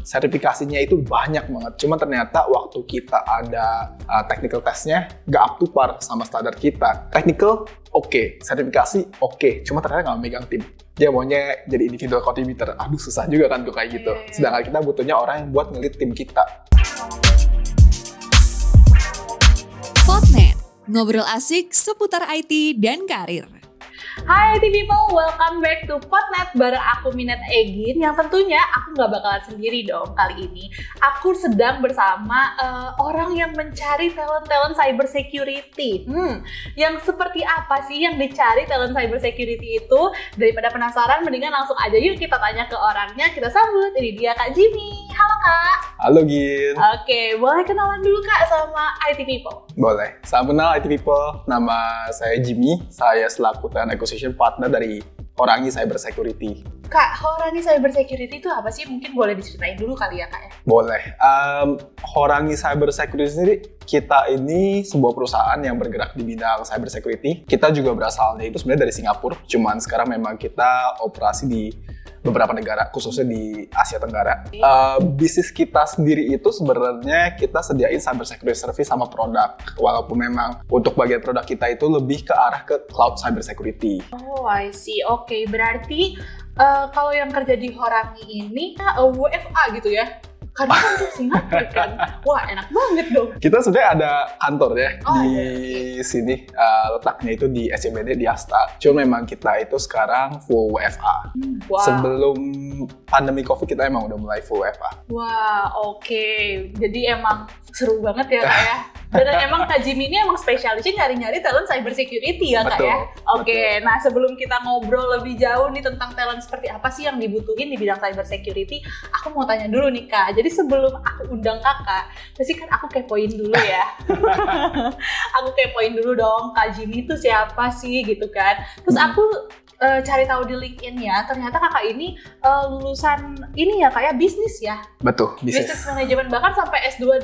sertifikasinya itu banyak banget. Cuma ternyata waktu kita ada technical testnya nggak up to par sama standar kita. Technical oke, sertifikasi oke, cuma ternyata nggak megang tim. Dia maunya jadi individual contributor. Aduh, susah juga kan tuh kayak gitu. Sedangkan kita butuhnya orang yang buat ngelit tim kita. Podnet, ngobrol asik seputar IT dan karir. Hai IT people, welcome back to Podnet bareng aku Minat Egin. Yang tentunya aku nggak bakalan sendiri dong kali ini. Aku sedang bersama orang yang mencari talent cyber security. Yang seperti apa sih yang dicari talent cyber security itu? Daripada penasaran, mendingan langsung aja yuk kita tanya ke orangnya. Kita sambut, ini dia Kak Jimmy. Halo Kak. Halo Gin. Oke, boleh kenalan dulu Kak sama IT people? Boleh. Salam kenal IT people. Nama saya Jimmy. Saya selaku talent acquisition partner dari Horangi Cyber Security. Kak, Horangi Cyber Security itu apa sih? Mungkin boleh diceritain dulu kali ya Kak ya? Boleh. Horangi Cyber Security sendiri, kita ini sebuah perusahaan yang bergerak di bidang cyber security. Kita juga berasalnya itu sebenarnya dari Singapura, cuman sekarang memang kita operasi di beberapa negara, khususnya di Asia Tenggara. Bisnis kita sendiri itu sebenarnya kita sediain cyber security service sama produk. Walaupun memang untuk bagian produk kita itu lebih ke arah ke cloud cyber security. Oh, I see. Oke, berarti kalau yang kerja di Horangi ini WFA gitu ya? Karena kan untuk Singapura kan. Wah, enak banget dong. Kita sebenarnya ada kantor ya di iya. sini. Letaknya itu di SCBD di Asta. Cuma memang kita itu sekarang full WFA. Wow. Sebelum pandemi COVID kita emang udah mulai full WFA. Wah, oke. Jadi emang seru banget ya Kak ya. Dan emang Kak Jimmy ini emang spesialisnya nyari-nyari talent cyber security ya Kak Betul, ya. Oke, betul. nah sebelum kita ngobrol lebih jauh nih tentang talent seperti apa sih yang dibutuhin di bidang cyber security, aku mau tanya dulu nih Kak. Jadi sebelum aku undang Kakak, pasti kan aku kepoin dulu ya. Aku kepoin dulu dong, Kak Jimmy itu siapa sih gitu kan. Terus aku cari tahu di LinkedIn-nya, ternyata Kakak ini lulusan ini ya Kak ya, bisnis ya? Betul, Bisnis manajemen, bahkan sampai S2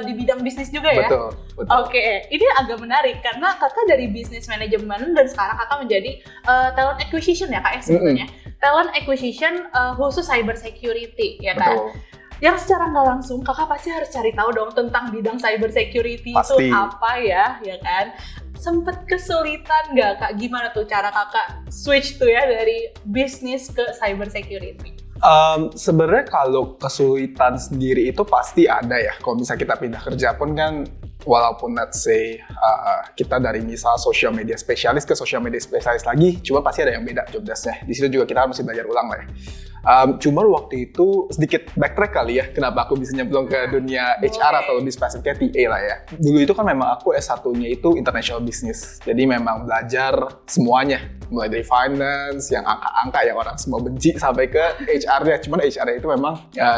di bidang bisnis juga ya? Betul. Oke, ini agak menarik karena Kakak dari bisnis manajemen dan sekarang Kakak menjadi talent acquisition ya Kak ya sebetulnya. Talent acquisition khusus cyber security ya kan? Betul. Yang secara nggak langsung Kakak pasti harus cari tahu dong tentang bidang cyber security Pasti. itu apa ya kan? Sempet kesulitan nggak Kak? Gimana tuh cara Kakak switch tuh ya dari bisnis ke cyber security? Sebenarnya kalau kesulitan sendiri itu pasti ada ya. Kalau misalnya kita pindah kerja pun kan, walaupun let's say kita dari misal social media spesialis ke social media spesialis lagi, cuma pasti ada yang beda job desk-nya. Di situ juga kita mesti belajar ulang lah ya. Cuma waktu itu sedikit backtrack kali ya, kenapa aku bisa nyemplung ke dunia HR atau lebih spesifiknya TA lah ya. Dulu itu kan memang aku S1-nya itu international business, jadi memang belajar semuanya, mulai dari finance, yang angka-angka yang orang semua benci, sampai ke HR-nya. Cuman HR-nya itu memang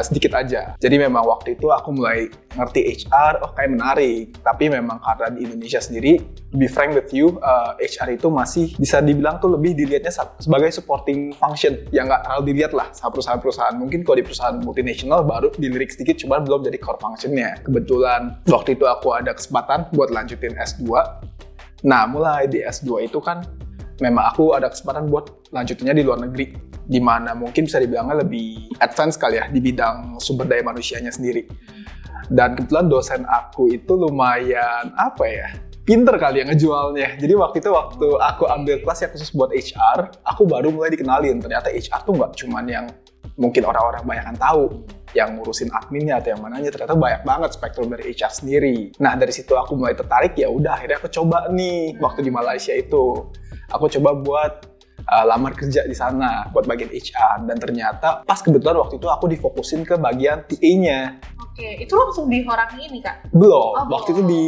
sedikit aja. Jadi memang waktu itu aku mulai ngerti HR, oh kayak menarik. Tapi memang karena di Indonesia sendiri, to be frank with you, HR itu masih bisa dibilang tuh lebih dilihatnya sebagai supporting function, yang nggak terlalu dilihat lah sama perusahaan-perusahaan. Mungkin kalau di perusahaan multinasional baru dilirik sedikit, cuma belum jadi core function-nya. Kebetulan waktu itu aku ada kesempatan buat lanjutin S2. Nah, mulai di S2 itu kan memang aku ada kesempatan buat lanjutinnya di luar negeri, di mana mungkin bisa dibilangnya lebih advance kali ya di bidang sumber daya manusianya sendiri. Dan kebetulan dosen aku itu lumayan pinter kali ya ngejualnya. Jadi waktu aku ambil kelas yang khusus buat HR, aku baru mulai dikenalin ternyata HR tuh nggak cuman yang mungkin orang-orang banyak tahu, yang ngurusin adminnya atau yang mananya, ternyata banyak banget spektrum dari HR sendiri. Nah, dari situ aku mulai tertarik, ya udah akhirnya aku coba nih waktu di Malaysia itu. Aku coba buat lamar kerja di sana buat bagian HR, dan ternyata pas kebetulan waktu itu aku difokusin ke bagian TA-nya. Oke, itu langsung di Horangi ini Kak? Belum, Oh, waktu itu di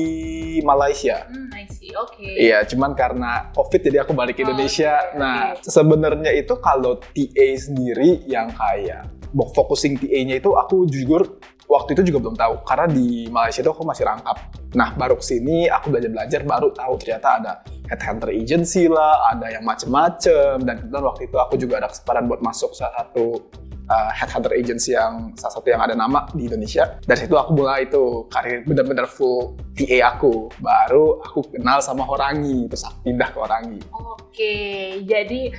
Malaysia. I see, oke. Iya, cuman karena COVID jadi aku balik ke Indonesia. Nah, sebenarnya itu kalau TA sendiri yang kayak focusing TA-nya itu aku jujur waktu itu juga belum tahu, karena di Malaysia itu aku masih rangkap. Nah, baru kesini aku belajar baru tahu ternyata ada headhunter agency lah, ada yang macem-macem, dan kebetulan waktu itu aku juga ada kesempatan buat masuk salah satu headhunter agency yang salah satu yang ada nama di Indonesia. Dari situ aku mulai itu karir benar-benar full TA aku. Baru aku kenal sama Horangi, terus aku pindah ke Horangi. Oke, jadi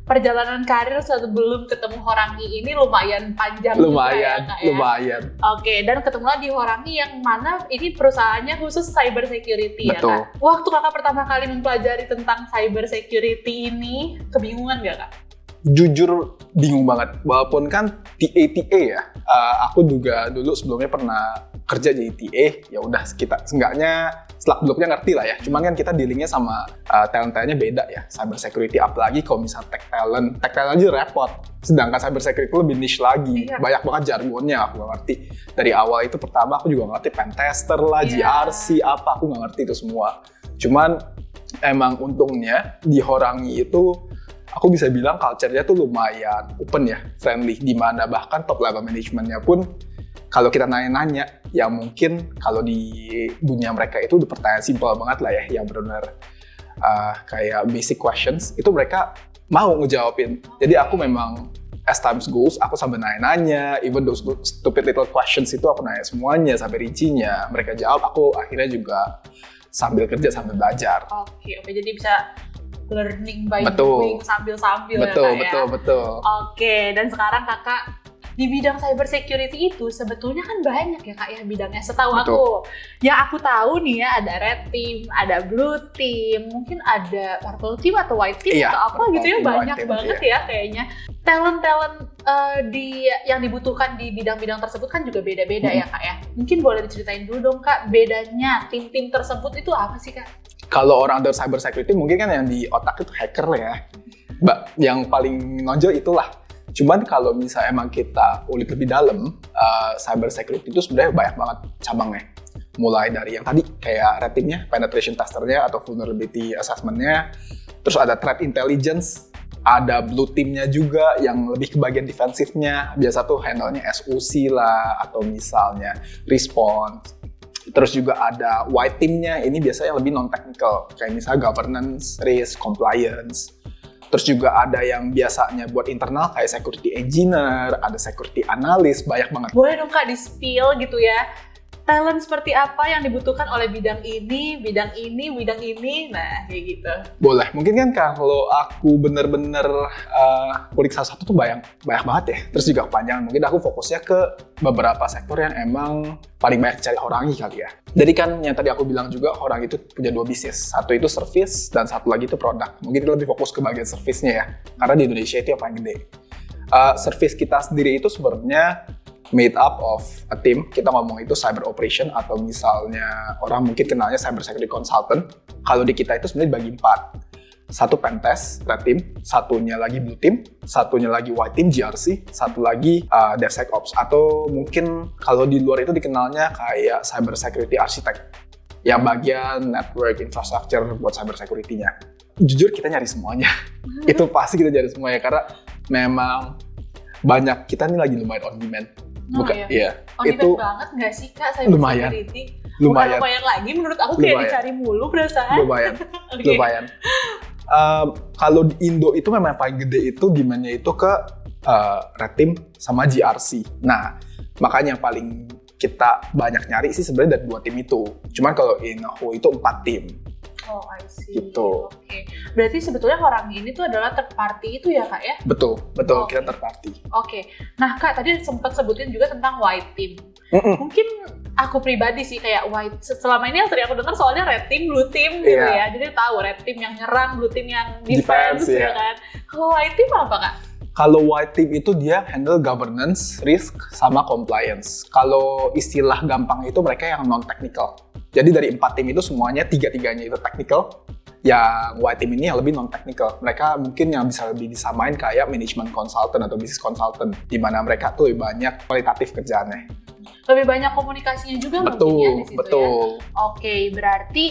perjalanan karir sebelum ketemu Horangi ini lumayan panjang juga ya, Kak, ya? Lumayan. Oke, dan ketemulah di Horangi yang mana ini perusahaannya khusus cyber security. Betul. Ya, Kak? Waktu Kakak pertama kali mempelajari tentang cyber security ini, kebingungan nggak, Kak? Jujur bingung banget, walaupun kan TA ya, aku juga dulu sebelumnya pernah kerja jadi TA, ya udah kita seenggaknya selak beluknya ngerti lah ya. Cuman kan kita dealingnya sama talent-talentnya beda ya, cyber security, apalagi kalau misal tech talent aja repot. Sedangkan cyber security lebih niche lagi, banyak banget jargonnya aku nggak ngerti. Dari awal itu pertama aku juga nggak ngerti pen tester lah, GRC apa, aku nggak ngerti itu semua. Cuman emang untungnya di Horangi itu aku bisa bilang culture-nya tuh lumayan open ya, friendly, di mana bahkan top level manajemennya pun kalau kita nanya-nanya, ya mungkin kalau di dunia mereka itu udah pertanyaan simpel banget lah ya, yang benar-benar kayak basic questions, itu mereka mau ngejawabin. Jadi aku memang as time goes, aku sambil nanya-nanya, even those stupid little questions itu aku nanya semuanya, sampai rincinya, mereka jawab, aku akhirnya juga sambil kerja, sambil belajar. Oke, jadi bisa learning by doing sambil-sambil Betul. Oke, dan sekarang Kakak di bidang cyber security itu sebetulnya kan banyak ya, Kak, ya bidangnya, setahu aku. Yang aku tahu nih ya, ada red team, ada blue team, mungkin ada purple team atau white team atau apa gitu ya, banyak banget ya kayaknya. Talent-talent yang dibutuhkan di bidang-bidang tersebut kan juga beda-beda ya, Kak, ya. Mungkin boleh diceritain dulu dong, Kak, bedanya tim-tim tersebut itu apa sih, Kak? Kalau orang dari cyber security mungkin kan yang di otak itu hacker lah ya. Yang paling nonjol itulah. Cuman kalau misalnya emang kita ulik lebih dalam, cyber security itu sebenarnya banyak banget cabangnya. Mulai dari yang tadi kayak red team-nya, penetration tester-nya atau vulnerability assessment-nya. Terus ada threat intelligence, ada blue team-nya juga yang lebih ke bagian defensifnya. Biasa tuh handle-nya SOC lah, atau misalnya response. Terus juga ada white team-nya, ini biasanya lebih non-technical, kayak misalnya governance, risk, compliance. Terus juga ada yang biasanya buat internal kayak security engineer, ada security analyst, banyak banget. Boleh dong, Kak, di-spill gitu ya, talent seperti apa yang dibutuhkan oleh bidang ini, nah kayak gitu. Boleh, mungkin kan kalau aku bener-bener kulik salah satu tuh banyak banget ya, terus juga kepanjangan. Mungkin aku fokusnya ke beberapa sektor yang emang paling banyak cari Horangi kali ya. Jadi kan yang tadi aku bilang juga, Horangi itu punya dua bisnis, satu itu service dan satu lagi itu produk. Mungkin kita lebih fokus ke bagian service-nya ya, karena di Indonesia itu yang paling gede. Service kita sendiri itu sebenarnya made up of a team. Kita ngomong itu cyber operation, atau misalnya orang mungkin kenalnya cyber security consultant. Kalau di kita itu sebenarnya dibagi 4. Satu pentest, red team, satunya lagi blue team, satunya lagi white team, GRC, satu lagi DevSecOps, atau mungkin kalau di luar itu dikenalnya kayak cyber security architect, yang bagian network infrastructure buat cyber security-nya. Jujur kita nyari semuanya. Itu pasti kita nyari semuanya, karena memang banyak, kita nih lagi lumayan on demand. On demand banget nggak sih, Kak, cyber security? Lumayan lagi, menurut aku kayak dicari mulu perasaan. Lumayan. Kalau di Indo itu memang paling gede itu demand-nya itu ke red team sama GRC. Nah, makanya yang paling kita banyak nyari sih sebenarnya dari 2 tim itu. Cuman kalau Inho itu 4 tim. Oh, I see. Gitu. Oke. Berarti sebetulnya Horangi ini tuh adalah third party itu ya, Kak, ya? Betul. Kita third party. Oke. Nah, Kak, tadi sempat sebutin juga tentang white team. Mungkin aku pribadi sih kayak white, selama ini yang sering aku dengar soalnya red team, blue team gitu ya. Jadi tahu red team yang nyerang, blue team yang defense ya kan. Kalau white team apa, Kak? Kalau white team itu dia handle governance, risk, sama compliance. Kalau istilah gampang itu mereka yang non-technical. Jadi dari 4 tim itu semuanya, 3-3-nya itu technical. Yang white team ini yang lebih non-technical. Mereka mungkin yang bisa lebih disamain kayak management consultant atau business consultant, di mana mereka tuh lebih banyak kualitatif kerjaannya. Lebih banyak komunikasinya juga mungkin ya di situ ya. Oke, berarti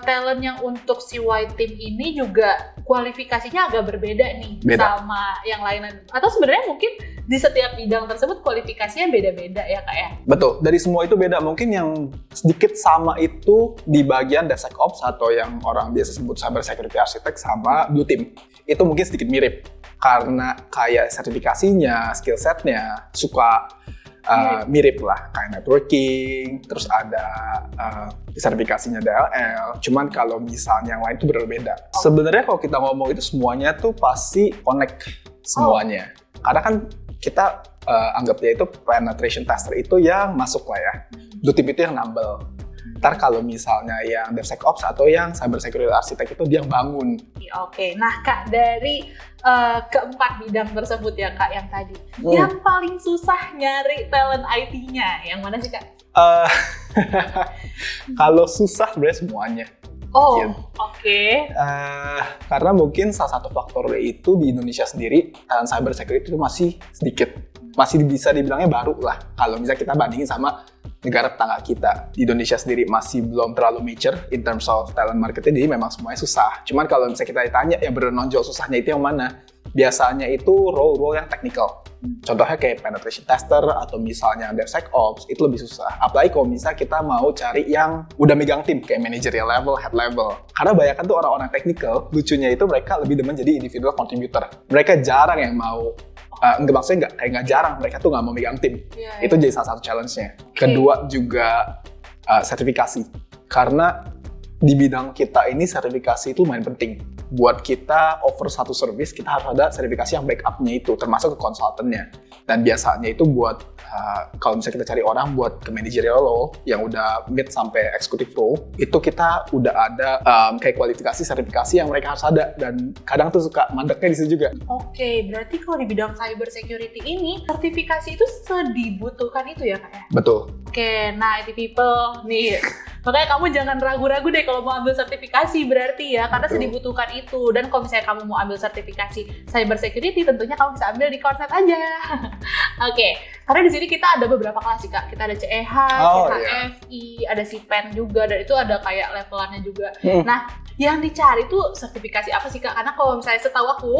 talent yang untuk si white team ini juga kualifikasinya agak berbeda nih sama yang lain. Atau sebenarnya mungkin di setiap bidang tersebut kualifikasinya beda-beda ya, Kak, ya? Betul, dari semua itu beda. Mungkin yang sedikit sama itu di bagian DevSecOps atau yang orang biasa sebut cyber security architect sama blue team. Itu mungkin sedikit mirip karena kayak sertifikasinya, skill setnya suka mirip lah, kayak networking, terus ada sertifikasinya DLL. Cuman kalau misalnya yang lain itu berbeda. Sebenarnya kalau kita ngomong itu semuanya tuh pasti connect semuanya. Karena kan kita anggapnya itu penetration tester itu yang masuk lah ya. Blue team itu yang nambel. Ntar kalau misalnya yang DevSecOps atau yang Cyber Security Architect itu dia yang bangun. Oke, nah Kak, dari keempat bidang tersebut ya Kak yang tadi, yang paling susah nyari talent IT-nya, yang mana sih Kak? Kalau susah sebenarnya semuanya. Oh, Gitu. oke. Karena mungkin salah satu faktor itu di Indonesia sendiri, talent Cyber Security itu masih sedikit. Masih bisa dibilangnya baru lah. Kalau misalnya kita bandingin sama negara tetangga kita. Di Indonesia sendiri masih belum terlalu mature in terms of talent marketing, jadi memang semuanya susah. Cuman kalau misalnya kita ditanya yang menonjol susahnya itu yang mana? Biasanya itu role-role yang technical. Contohnya kayak penetration tester atau misalnya DevSecOps, itu lebih susah. Apalagi kalau misalnya kita mau cari yang udah megang tim, kayak managerial level, head level. Karena banyak kan tuh orang-orang technical, lucunya itu mereka lebih demen jadi individual contributor. Mereka jarang yang mau maksudnya nggak jarang, mereka tuh nggak mau megang tim. Itu jadi salah satu challenge-nya. Kedua juga sertifikasi. Karena di bidang kita ini sertifikasi itu lumayan penting. Buat kita offer satu service, kita harus ada sertifikasi yang backup-nya itu, termasuk ke konsultannya. Dan biasanya itu buat, kalau misalnya kita cari orang buat ke managerial role, yang udah mid sampai executive role, itu kita udah ada kayak kualifikasi sertifikasi yang mereka harus ada. Dan kadang tuh suka mandeknya di situ juga. Oke, berarti kalau di bidang cyber security ini, sertifikasi itu sedibutuhkan itu ya Kak ya? Betul. Oke, nah IT people nih, makanya kamu jangan ragu-ragu deh kalau mau ambil sertifikasi berarti ya, karena Betul. sedibutuhkan itu. Dan kalau misalnya kamu mau ambil sertifikasi cyber security, tentunya kamu bisa ambil di Coursenet aja. Oke, karena di sini kita ada beberapa kelas sih Kak. Kita ada CEH, CHFI, ada CPEN juga, dan itu ada kayak levelannya juga. Nah, yang dicari tuh sertifikasi apa sih Kak? Karena kalau misalnya setahu aku,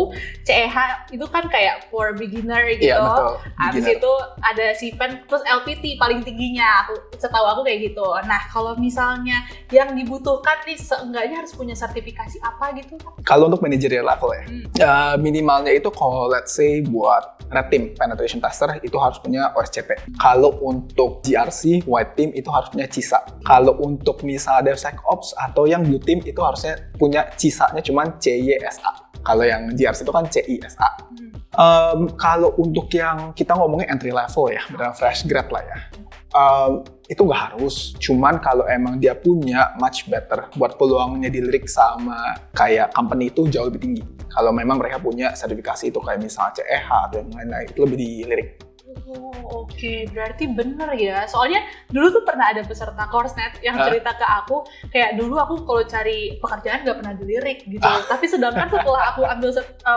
CEH itu kan kayak for beginner gitu. Iya, betul. Habis Beginner. itu ada CPEN plus LPT paling tingginya. Setahu aku kayak gitu. Nah, kalau misalnya yang dibutuhkan nih seenggaknya harus punya sertifikasi apa gitu Kak? Kalau untuk managerial level ya, minimalnya itu kalau let's say buat red team, penetration tester, itu harus punya OSCP. Kalau untuk GRC, white team, itu harus punya CISA. Kalau untuk misalnya DevSecOps atau yang blue team, itu harusnya punya CISA-nya cuman CYSA. Kalau yang GRC itu kan CISA. Kalau untuk yang kita ngomongnya entry level ya, benar fresh grad lah ya. Itu nggak harus, cuman kalau emang dia punya much better, buat peluangnya dilirik sama kayak company itu jauh lebih tinggi. Kalau memang mereka punya sertifikasi itu kayak misalnya CEH dan lain-lain, itu lebih dilirik. Oh, oke. Berarti bener ya. Soalnya dulu tuh pernah ada peserta Coursenet yang cerita ke aku, kayak dulu aku kalau cari pekerjaan nggak pernah dilirik gitu. Tapi sedangkan setelah aku ambil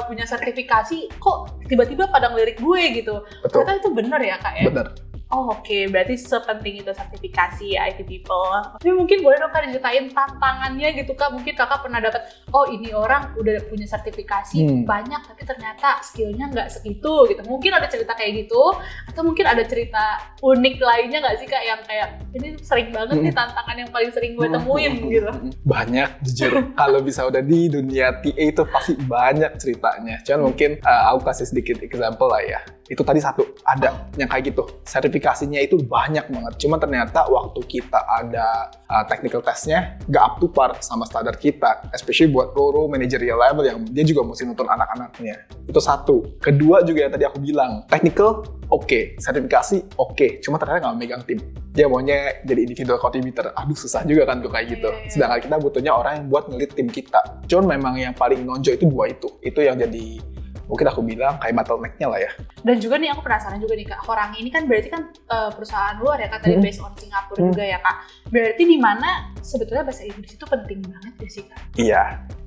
punya sertifikasi, kok tiba-tiba pada ngelirik gue gitu. Betul. Ternyata itu bener ya Kak ya? Bener. Oh, oke. Berarti sepenting itu sertifikasi ya IT people. Tapi mungkin boleh dong Kak diceritain tantangannya gitu Kak. Mungkin Kakak pernah dapat, oh ini orang udah punya sertifikasi banyak tapi ternyata skillnya nggak segitu gitu. Mungkin ada cerita kayak gitu, atau mungkin ada cerita unik lainnya nggak sih Kak yang kayak ini sering banget nih tantangan yang paling sering gue temuin gitu. Banyak, jujur. Kalau bisa udah di dunia TA itu pasti banyak ceritanya. Cuman mungkin aku kasih sedikit example lah ya. Itu tadi satu, ada yang kayak gitu. Sertifikasinya itu banyak banget. Cuma ternyata waktu kita ada technical testnya, nggak up to par sama standar kita. Especially buat role managerial level yang dia juga mesti nonton anak-anaknya. Itu satu. Kedua juga yang tadi aku bilang, technical oke, sertifikasi oke. Cuma ternyata nggak megang tim. Dia maunya jadi individual contributor. Aduh, susah juga kan tuh kayak gitu. Sedangkan kita butuhnya orang yang buat ngelit tim kita. Cuman memang yang paling nonjol itu dua itu. Itu yang jadi mungkin aku bilang kayak bottleneck-nya lah ya. Dan juga nih aku penasaran juga nih Kak, Horangi ini kan berarti kan perusahaan luar ya Kak, tadi based on Singapura juga ya Kak. Berarti di mana sebetulnya bahasa Inggris itu penting banget ya sih Kak? Iya.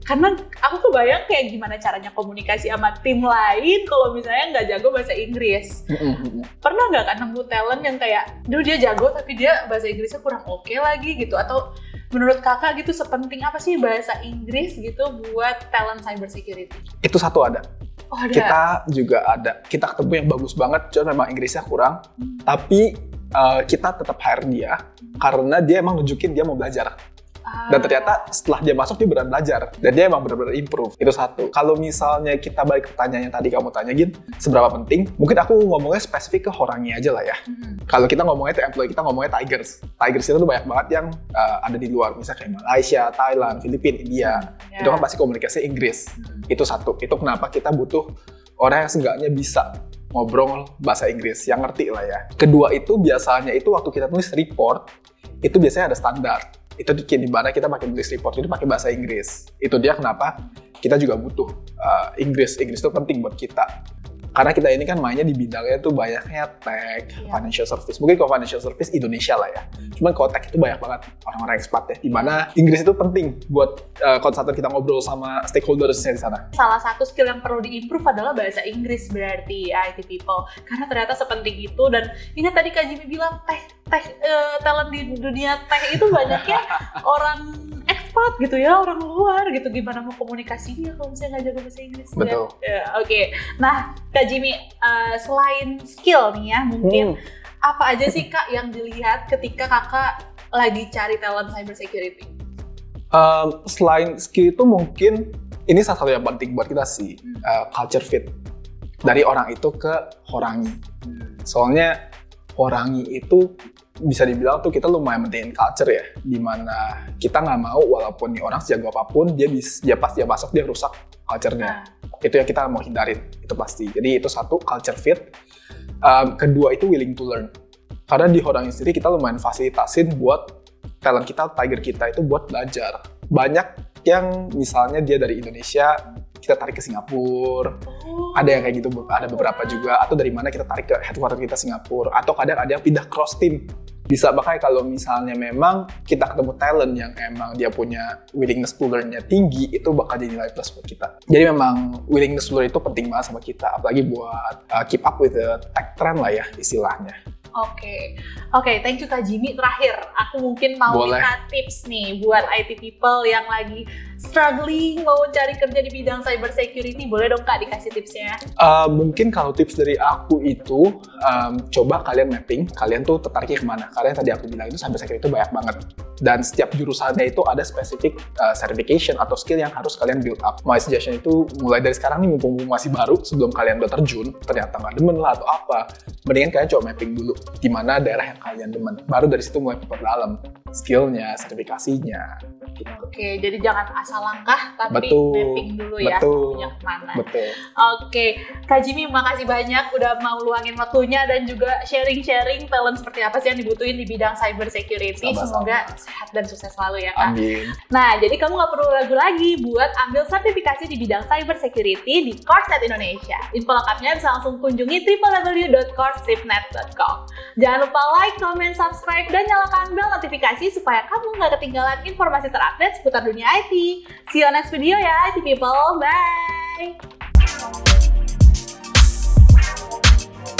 Karena aku kebayang kayak gimana caranya komunikasi sama tim lain kalau misalnya nggak jago bahasa Inggris. Pernah nggak kan nemu talent yang kayak, duh dia jago tapi dia bahasa Inggrisnya kurang oke lagi gitu? Atau menurut Kakak gitu sepenting apa sih bahasa Inggris gitu buat talent cyber security? Itu satu ada. Oh, ada. Kita juga ada. Kita ketemu yang bagus banget, cuma memang Inggrisnya kurang. Tapi kita tetap hire dia karena dia emang nunjukin dia mau belajar. Dan ternyata setelah dia masuk dia benar belajar dan dia emang benar-benar improve. Itu satu. Kalau misalnya kita balik ke pertanyaan yang tadi kamu tanya Gin, seberapa penting? Mungkin aku ngomongnya spesifik ke orangnya aja lah ya. Kalau kita ngomongnya itu employee, kita ngomongnya Tigers. Tigers itu tuh banyak banget yang ada di luar, misalnya kayak Malaysia, Thailand, Filipina, India. Itu kan pasti komunikasi Inggris. Itu satu. Itu kenapa kita butuh orang yang seenggaknya bisa ngobrol bahasa Inggris, yang ngerti lah ya. Kedua itu biasanya itu waktu kita tulis report, itu biasanya ada standar. Itu di mana kita pakai tulis report itu pakai bahasa Inggris. Itu dia kenapa kita juga butuh Inggris. Inggris itu penting buat kita. Karena kita ini kan mainnya di bidangnya tuh banyaknya tech, financial service. Mungkin kalau financial service Indonesia lah ya. Cuman kalau tech itu banyak banget orang-orang expat ya. Di mana Inggris itu penting buat konsultan kita ngobrol sama stakeholders-nya di sana. Salah satu skill yang perlu di-improve adalah bahasa Inggris berarti IT people. Karena ternyata sepenting itu. Dan ingat tadi Kak Jimmy bilang talent di dunia tech itu banyaknya orang expat gitu ya, orang luar gitu. Gimana mau komunikasinya kalau misalnya nggak jago bahasa Inggris? Betul. Oke. Nah, Kak Jimmy, selain skill nih ya, mungkin apa aja sih Kak yang dilihat ketika Kakak lagi cari talent cyber security? Selain skill itu mungkin ini salah satu yang penting buat kita sih, culture fit dari orang itu ke Horangi. Soalnya Horangi itu bisa dibilang tuh kita lumayan maintain culture ya, dimana kita nggak mau walaupun nih orang sejago apapun dia pas dia masuk dia rusak culture-nya. Itu yang kita mau hindarin, itu pasti. Jadi itu satu, culture fit. Kedua itu willing to learn. Karena di Horangi sendiri kita lumayan fasilitasin buat talent kita, tiger kita itu buat belajar. Banyak yang misalnya dia dari Indonesia, kita tarik ke Singapura, ada yang kayak gitu, ada beberapa juga, atau dari mana kita tarik ke headquarter kita Singapura, atau kadang ada yang pindah cross team. Bisa makanya kalau misalnya memang kita ketemu talent yang emang dia punya willingness to learn-nya tinggi, itu bakal jadi nilai plus buat kita. Jadi memang willingness to learn itu penting banget sama kita, apalagi buat keep up with the tech trend lah ya istilahnya. Oke, thank you Kak Jimmy. Terakhir, aku mungkin mau minta tips nih buat IT people yang lagi struggling mau cari kerja di bidang cyber security. Boleh dong Kak dikasih tipsnya? Mungkin kalau tips dari aku itu, coba kalian mapping, kalian tuh tertariknya kemana. Karena yang tadi aku bilang itu cyber security itu banyak banget. Dan setiap jurusannya itu ada spesifik certification atau skill yang harus kalian build up. My suggestion itu mulai dari sekarang nih, mumpung masih baru, sebelum kalian udah terjun, ternyata nggak demen lah atau apa, mendingan kalian coba mapping dulu di mana daerah yang kalian demen. Baru dari situ mulai perdalam skillnya, sertifikasinya. Gitu. Oke, jadi jangan asal langkah, tapi mapping dulu ya, punya kemana. Betul. Oke, Kak Jimmy makasih banyak udah mau luangin waktunya dan juga sharing-sharing talent seperti apa sih yang dibutuhin di bidang cyber security. Sama-sama. Semoga sehat dan sukses selalu ya Kak. Amin. Nah, jadi kamu nggak perlu ragu lagi buat ambil sertifikasi di bidang cyber security di Coursnet Indonesia. Info lengkapnya bisa langsung kunjungi www.coursetripnet.com. Jangan lupa like, comment, subscribe, dan nyalakan bel notifikasi supaya kamu nggak ketinggalan informasi terupdate seputar dunia IT. See you next video ya, IT people. Bye!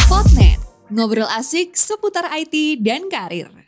Potnet, ngobrol asik seputar IT dan karir.